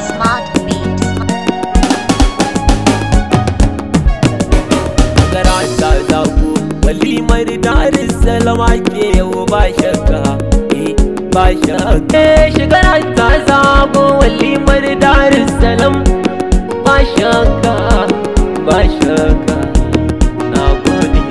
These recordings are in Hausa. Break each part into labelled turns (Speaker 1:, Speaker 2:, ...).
Speaker 1: Smart Beats.
Speaker 2: Garanta zaku walimar Darussalam ake yau ba shakka, ba shakka. Garanta zaku walimar Darussalam ba shakka, ba shakka. Na gode.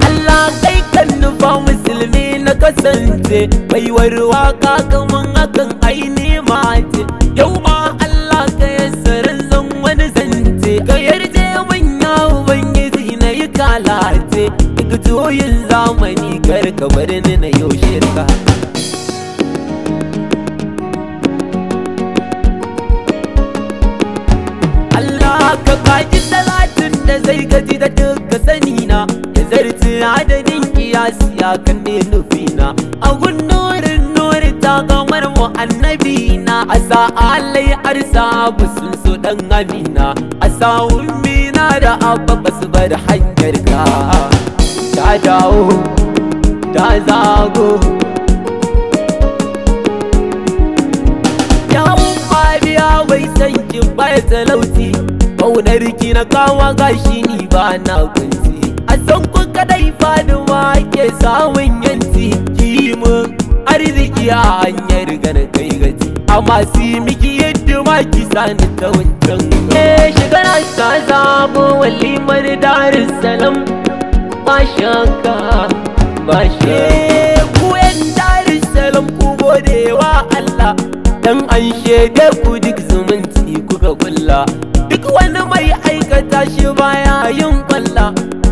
Speaker 2: Allah kai kan nufa musulmi na kasance baiwar waka kaman hakan aini mace. Yau ma Allah ka yassarin zan wani zance, ka yarje manya ubangiji na yi kalace. Duk juyin zamani kar ka bar ni na yau shirka. Allah ka kaji talatin da zai gaji da duka sani na, ya zarci adadin kiyasi ya kan ne nufina. A gunnorin nori ta kamar mu annabi na, a sa alai arsa sun so dan amina, a sa ummina da abba basu bar hanyar ka. Ta dawo ta zago yawon biya bai san kin baya talauci, ƙaunar ki na kawa gashi ni ba na kunci. A san kun kadai faduwa ke samun yanci, ki mun arziki a hanyar gana kai gaji, amma si miki yadda ma ki sani ta wancan. Shigara ta zabo walimar Darussalam ba shakka, ba shakka. Ku yan Darussalam ku gode wa Allah, dan an shaide ku duk zumunci kuka kulla. Duk wani mai aikata shi baya yin kwalla,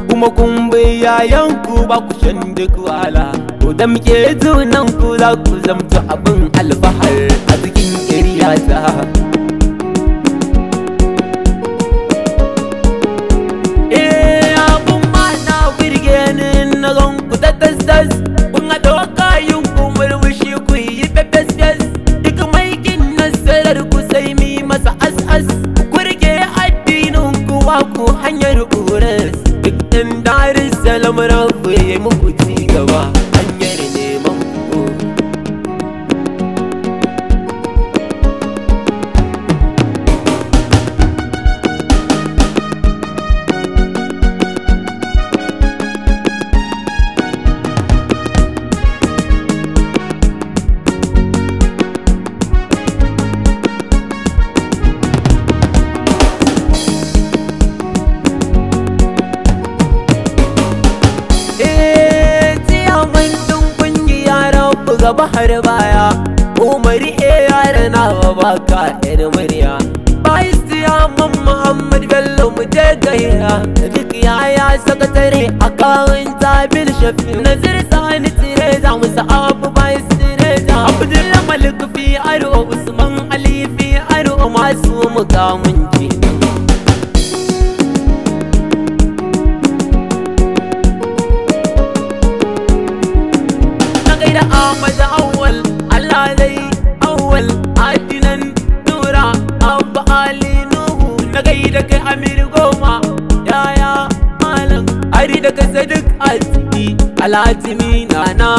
Speaker 2: kuma kun bai yayan ku ba ku shan duk wala. Ku da muke junan ku za ku zamto abin alfahar a cikin iriyata. Abun ma na birge ni na gan ku ta tas-tas, kun haɗa kayan ku murmushi ku yi fefes-fes. Duk mai kin nasarar ku sai mi masa as-as, ku rike addinin ku ba ku hanyar ƙuras. Duk ɗan Darussalam rabu ya yi muku ci gaba hanyar neman ku. Gaba har baya Umar yara na baka yar murya, Baisiya Muhammad Bello mu je gaya. Duk yaya sakatare a kawun Tabil Shafi, Nazir Sani tire za mu sa'abu Bais tire za Abdul Malik fi aro, Usman Ali fi aro, masu mukamun kenan. Da Ahmad Awwal, Allah dai Awwal, Adinan Nura, Abba Ali Nuhu, na gaida kai Amir Goma, yaya Malam, Ari da kai Sadiq Aziki, Alhatimi Nana,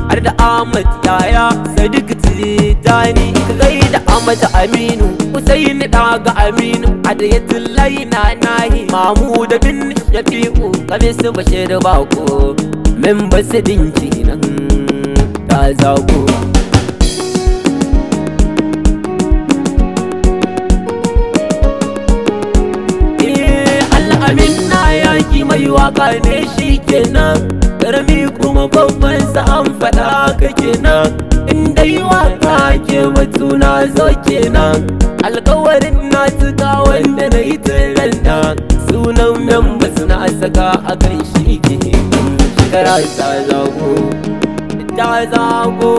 Speaker 2: har da Ahmad yaya Sadiq Tijani, ka gaida Ahmad Aminu, Usaini daga Aminu, Adayatullahi Nanahi, Mahmud bin Shafi'u, Kamisu Bashir Bako, memba sidin kenan. Ta zago Allah amin na yaki mai waka ne shi kenan, karami kuma babban sa an faɗa ka kenan. Inda yi waka ke batu na zo kenan, alkawarin na tuka wanda na yi tiran nan, sunan members na saka a kan shi kenan. Shigara ta zago ta zago